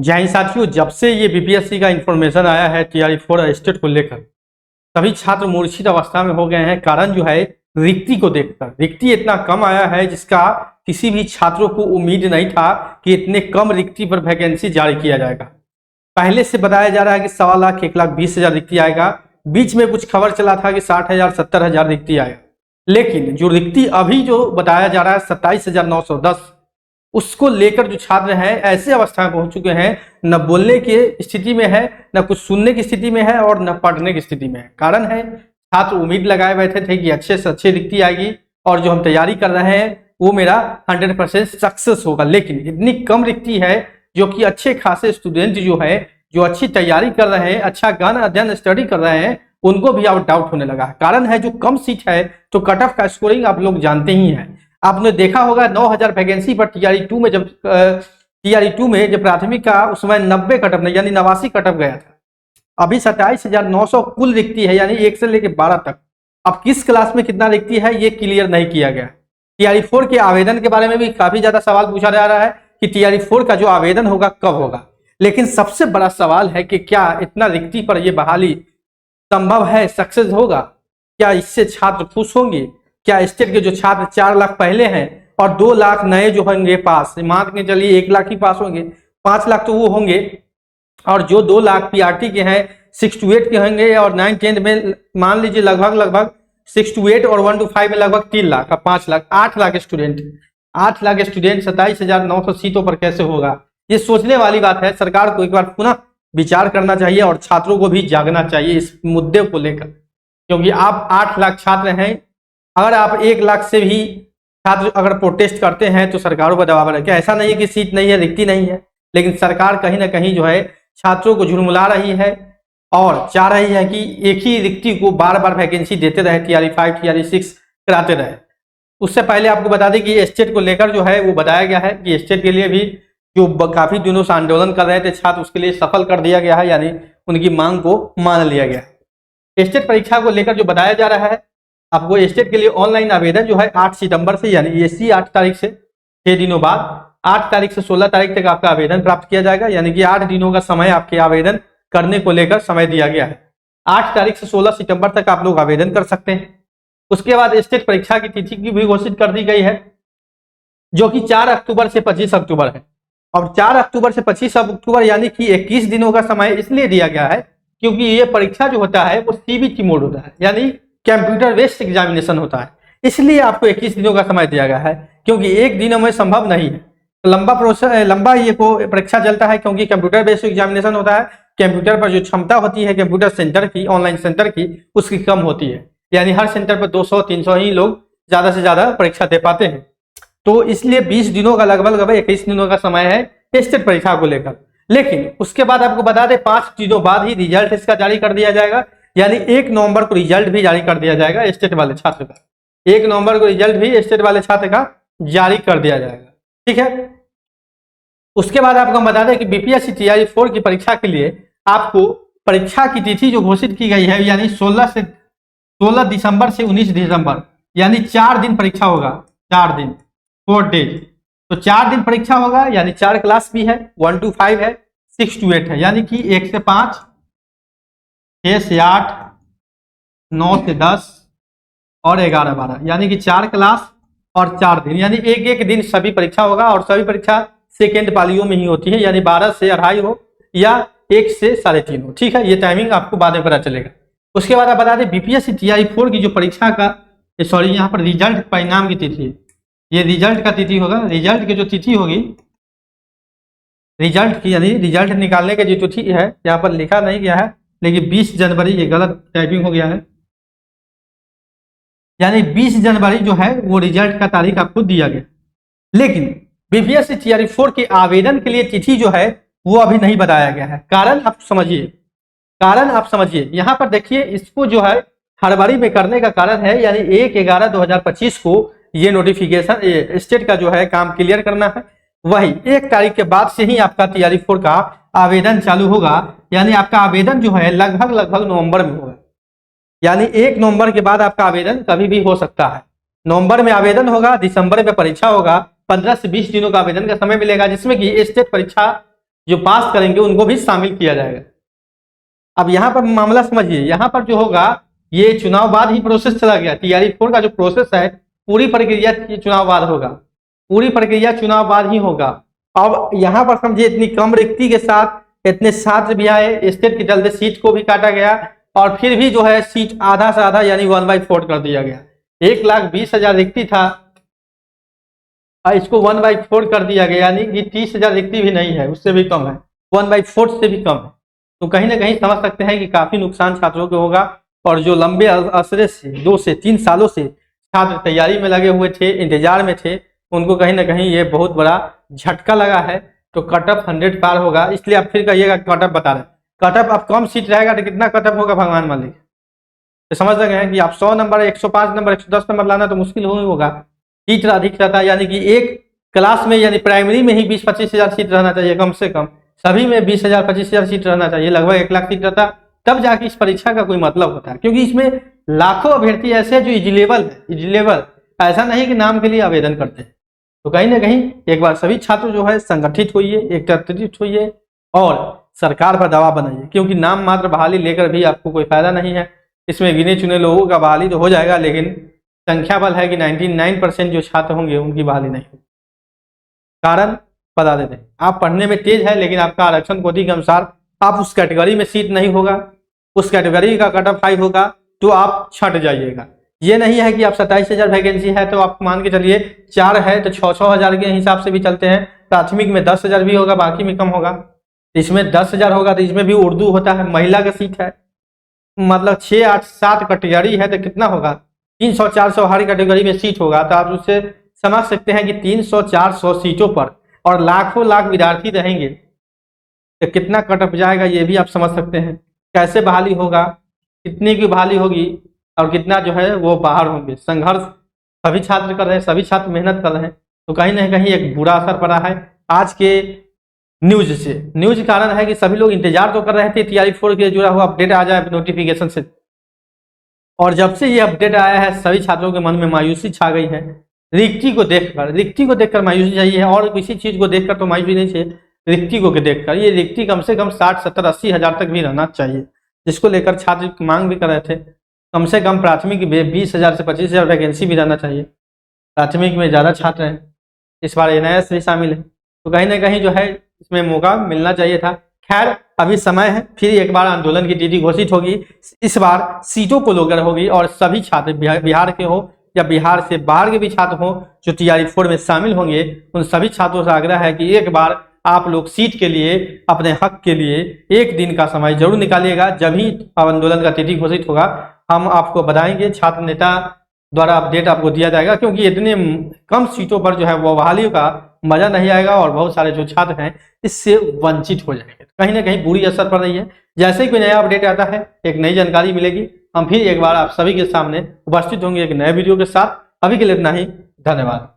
जय हिंद साथियों, जब से ये बीपीएससी का इंफॉर्मेशन आया है TRE4 स्टेट को लेकर, सभी छात्र मूर्छित अवस्था में हो गए हैं। कारण जो है रिक्ति को देखकर, रिक्ति इतना कम आया है जिसका किसी भी छात्रों को उम्मीद नहीं था कि इतने कम रिक्ति पर वैकेंसी जारी किया जाएगा। पहले से बताया जा रहा है कि 1.25 लाख 1,20,000 रिक्ति आएगा। बीच में कुछ खबर चला था कि 60,000 70,000 रिक्ति आएगा, लेकिन जो रिक्ति अभी जो बताया जा रहा है 27,910, उसको लेकर जो छात्र हैं ऐसे अवस्था में पहुंच चुके हैं, न बोलने की स्थिति में है, न कुछ सुनने की स्थिति में है और न पढ़ने की स्थिति में है। कारण है छात्र उम्मीद लगाए बैठे थे कि अच्छे से अच्छी रिक्ति आएगी और जो हम तैयारी कर रहे हैं वो मेरा 100% सक्सेस होगा, लेकिन इतनी कम रिक्ति है जो कि अच्छे खासे स्टूडेंट जो है, जो अच्छी तैयारी कर रहे हैं, अच्छा ज्ञान अध्ययन स्टडी कर रहे हैं, उनको भी अब डाउट होने लगा है। कारण है जो कम सीट है तो कट ऑफ का स्कोरिंग आप लोग जानते ही हैं। आपने देखा होगा 9,000 वैकेंसी पर TRE2 में जब प्राथमिक का उस समय 90 कटअप यानी 89 कटअप गया था। अभी 27,900 कुल रिक्ति है, यानी 1 से लेकर 12 तक। अब किस क्लास में कितना रिक्ति है ये क्लियर नहीं किया गया। TRE4 के आवेदन के बारे में भी काफी ज्यादा सवाल पूछा जा रहा है कि TRE4 का जो आवेदन होगा कब होगा, लेकिन सबसे बड़ा सवाल है कि क्या इतना रिक्ति पर यह बहाली संभव है, सक्सेस होगा? क्या इससे छात्र खुश होंगे? क्या स्टेट के जो छात्र 4 लाख पहले हैं और 2 लाख नए जो होंगे पास, मान के चलिए 1 लाख ही पास होंगे, 5 लाख तो वो होंगे, और जो 2 लाख PRT के हैं 6 to 8 के होंगे, और 9 10 में मान लीजिए लगभग 6 to 8 और 1 to 5 में लगभग 3 लाख, 5 लाख, 8 लाख स्टूडेंट 27,900 सीटों पर कैसे होगा? ये सोचने वाली बात है। सरकार को एक बार पुनः विचार करना चाहिए और छात्रों को भी जागना चाहिए इस मुद्दे को लेकर, क्योंकि आप 8 लाख छात्र हैं। अगर आप 1 लाख से भी छात्र अगर प्रोटेस्ट करते हैं तो सरकारों पर दबाव रखे। ऐसा नहीं है कि सीट नहीं है, रिक्ति नहीं है, लेकिन सरकार कहीं ना कहीं जो है छात्रों को झुलमुला रही है और चाह रही है कि एक ही रिक्ति को बार बार वैकेंसी देते रहे, TRE5 TRE6 कराते रहे। उससे पहले आपको बता दें कि स्टेट को लेकर जो है वो बताया गया है कि स्टेट के लिए भी जो काफी दिनों से आंदोलन कर रहे थे छात्र, उसके लिए सफल कर दिया गया है, यानी उनकी मांग को मान लिया गया है। स्टेट परीक्षा को लेकर जो बताया जा रहा है, आपको स्टेट के लिए ऑनलाइन आवेदन जो है 8 सितंबर से, यानी इसी 8 तारीख से 6 दिनों बाद 8 तारीख से 16 तारीख तक आपका आवेदन प्राप्त किया जाएगा, यानी कि 8 दिनों का समय आपके आवेदन करने को लेकर समय दिया गया है। 8 तारीख से 16 सितंबर तक आप लोग आवेदन कर सकते हैं। उसके बाद स्टेट परीक्षा की तिथि की भी घोषित कर दी गई है, जो कि 4 अक्टूबर से 25 अक्टूबर है। और 4 अक्टूबर से 25 अक्टूबर यानी कि 21 दिनों का समय इसलिए दिया गया है क्योंकि ये परीक्षा जो होता है वो CBT मोड होता है, यानी कंप्यूटर बेस्ड एग्जामिनेशन होता है। इसलिए आपको 21 दिनों का समय दिया गया है, क्योंकि एक दिनों में संभव नहीं है। लंबा ये परीक्षा चलता है, क्योंकि कंप्यूटर बेस्ड एग्जामिनेशन होता है। कंप्यूटर पर जो क्षमता होती है कंप्यूटर सेंटर की, ऑनलाइन सेंटर की, उसकी कम होती है, यानी हर सेंटर पर 200-300 ही लोग ज्यादा से ज्यादा परीक्षा दे पाते हैं। तो इसलिए 20 दिनों का लगभग 21 दिनों का समय है स्टेट परीक्षा को लेकर। लेकिन उसके बाद आपको बता दें 5 दिनों बाद ही रिजल्ट इसका जारी कर दिया जाएगा, यानी 1 नवंबर को रिजल्ट भी जारी कर दिया जाएगा स्टेट वाले छात्र का। 1 नवंबर को रिजल्ट भी स्टेट वाले छात्र का जारी कर दिया जाएगा, ठीक है। उसके बाद आपको हम बता दें कि BPSC TRE4 की परीक्षा के लिए आपको परीक्षा की तिथि जो घोषित की गई है, यानी 16 दिसंबर से 19 दिसंबर, यानी 4 दिन परीक्षा होगा। 4 दिन 4 डेज, तो 4 दिन परीक्षा होगा, यानी 4 क्लास भी है, 1 to 5 है, 6 to 8 है, यानी कि 1 से 5, 6 से 8, 9 से 10 और 11 12, यानी कि 4 क्लास और 4 दिन, यानी एक दिन सभी परीक्षा होगा। और सभी परीक्षा सेकेंड पालियों में ही होती है, यानी 12 से 2:30 हो या 1 से 3:30 हो, ठीक है। ये टाइमिंग आपको बाद में पता चलेगा। उसके बाद आप बता दें BPSC TRE4 की जो परीक्षा का यहाँ पर रिजल्ट परिणाम की तिथि, ये रिजल्ट का तिथि होगा। रिजल्ट की जो तिथि होगी, रिजल्ट की यानी रिजल्ट निकालने की जो तिथि है, यहाँ पर लिखा नहीं गया है, लेकिन 20 जनवरी, ये गलत टाइपिंग हो गया है, यानी 20 जनवरी जो है वो रिजल्ट का तारीख आपको दिया गया। लेकिन BPSC TRE4 के आवेदन के लिए तिथि जो है वो अभी नहीं बताया गया है। कारण आप समझिए, यहाँ पर देखिए, इसको जो है हड़बड़ी में करने का कारण है, यानी 1/11/2025 को ये नोटिफिकेशन स्टेट का जो है काम क्लियर करना है। वही 1 तारीख के बाद से ही आपका TRE4 का आवेदन चालू होगा, यानी आपका आवेदन जो है लगभग नवंबर में होगा, यानी 1 नवंबर के बाद आपका आवेदन कभी भी हो सकता है। नवंबर में आवेदन होगा, दिसंबर में परीक्षा होगा, 15 से 20 दिनों का आवेदन का समय मिलेगा, जिसमें कि स्टेट परीक्षा जो पास करेंगे उनको भी शामिल किया जाएगा। अब यहाँ पर मामला समझिए, यहाँ पर जो होगा ये चुनाव बाद ही प्रोसेस चला गया। TRE-4 का जो प्रोसेस है पूरी प्रक्रिया चुनाव बाद होगा, पूरी प्रक्रिया चुनाव बाद ही होगा। अब यहाँ पर समझिए इतनी कम रिक्ति के साथ इतने छात्र भी आए, स्टेट के चलते सीट को भी काटा गया और फिर भी जो है सीट आधा से आधा यानी 1/4 कर दिया गया। 1,20,000 रिक्ति था और इसको 1/4 कर दिया गया, यानी कि 30,000 रिक्ति भी नहीं है, उससे भी कम है, 1/4 से भी कम है। तो कहीं ना कहीं समझ सकते हैं कि काफी नुकसान छात्रों को होगा। और जो लंबे अरसे से 2 से 3 सालों से छात्र तैयारी में लगे हुए थे, इंतजार में थे, उनको कहीं ना कहीं ये बहुत बड़ा झटका लगा है। तो कट ऑफ 100 पार होगा, इसलिए आप फिर कहिएगा कट ऑफ बता रहे, कट ऑफ अब कम सीट रहेगा तो कितना कट ऑफ होगा भगवान मान लीजिए। तो समझ रहे हैं कि आप 100 नंबर, 105 नंबर, 110 नंबर लाना तो मुश्किल ही होगा। सीट अधिक रहता है, यानी कि एक क्लास में यानी प्राइमरी में ही 20-25 हज़ार सीट रहना चाहिए कम से कम, सभी में 20,000 25,000 सीट रहना चाहिए, लगभग 1 लाख सीट रहता, तब जाके इस परीक्षा का कोई मतलब होता है। क्योंकि इसमें लाखों अभ्यर्थी ऐसे हैं जो इजिलेबल है, इजिलेबल, ऐसा नहीं कि नाम के लिए आवेदन करते हैं। तो कहीं ना कहीं एक बार सभी छात्र जो है संगठित होइए, एकत्रित होइए और सरकार पर दबाव बनाइए, क्योंकि नाम मात्र बहाली लेकर भी आपको कोई फायदा नहीं है। इसमें गिने चुने लोगों का बहाली तो हो जाएगा, लेकिन संख्या बल है कि 99% जो छात्र होंगे उनकी बहाली नहीं होगी। कारण बता देते हैं, आप पढ़ने में तेज है लेकिन आपका आरक्षण कोटि के अनुसार आप उस कैटेगरी में सीट नहीं होगा, उस कैटेगरी का कट ऑफ हाई होगा तो आप छट जाइएगा। ये नहीं है कि आप 27,000 वैकेंसी है तो आप मान के चलिए 4 है तो 6-6 हज़ार के हिसाब से भी चलते हैं। प्राथमिक में 10,000 भी होगा, बाकी में कम होगा। इसमें 10,000 होगा तो इसमें भी उर्दू होता है, महिला का सीट है, मतलब 6, 8, 7 कैटेगरी है तो कितना होगा, 300-400 हर कैटेगरी में सीट होगा। तो आप उससे समझ सकते हैं कि 300-400 सीटों पर और लाखों लाख विद्यार्थी रहेंगे तो कितना कट ऑफ जाएगा, ये भी आप समझ सकते हैं। कैसे बहाली होगा, कितनी की बहाली होगी और कितना जो है वो बाहर होंगे। संघर्ष सभी छात्र कर रहे हैं, सभी छात्र मेहनत कर रहे हैं, तो कहीं ना कहीं एक बुरा असर पड़ा है आज के न्यूज से। न्यूज कारण है कि सभी लोग इंतजार तो कर रहे थे TRE-4 के जुड़ा हुआ अपडेट आ जाए नोटिफिकेशन से, और जब से ये अपडेट आया है सभी छात्रों के मन में मायूसी छा गई है। रिक्ति को देखकर मायूसी चाहिए है, और किसी चीज को देखकर तो मायूसी नहीं चाहिए, रिक्ति को देखकर। ये रिक्ति कम से कम 60, 70, 80 हज़ार तक भी रहना चाहिए, जिसको लेकर छात्र मांग भी कर रहे थे। कम से कम प्राथमिक 20,000 से 25,000 वैकेंसी भी रहना चाहिए। प्राथमिक में ज़्यादा छात्र हैं, इस बार NIS भी शामिल है, तो कहीं ना कहीं जो है इसमें मौका मिलना चाहिए था। खैर अभी समय है, फिर एक बार आंदोलन की तिथि घोषित होगी। इस बार सीटों को लेकर होगी और सभी छात्र बिहार के हो या बिहार से बाहर के भी छात्र हो जो TRE-4 में शामिल होंगे, उन सभी छात्रों से आग्रह है कि एक बार आप लोग सीट के लिए, अपने हक के लिए एक दिन का समय जरूर निकालिएगा। जब ही आंदोलन का तिथि घोषित होगा हम आपको बताएंगे, छात्र नेता द्वारा अपडेट आपको दिया जाएगा, क्योंकि इतने कम सीटों पर जो है वो बहाली का मजा नहीं आएगा और बहुत सारे जो छात्र हैं इससे वंचित हो जाएंगे। कहीं ना कहीं बुरी असर पड़ रही है। जैसे ही कोई नया अपडेट आता है, एक नई जानकारी मिलेगी, हम फिर एक बार आप सभी के सामने उपस्थित होंगे एक नए वीडियो के साथ। अभी के लिए इतना ही, धन्यवाद।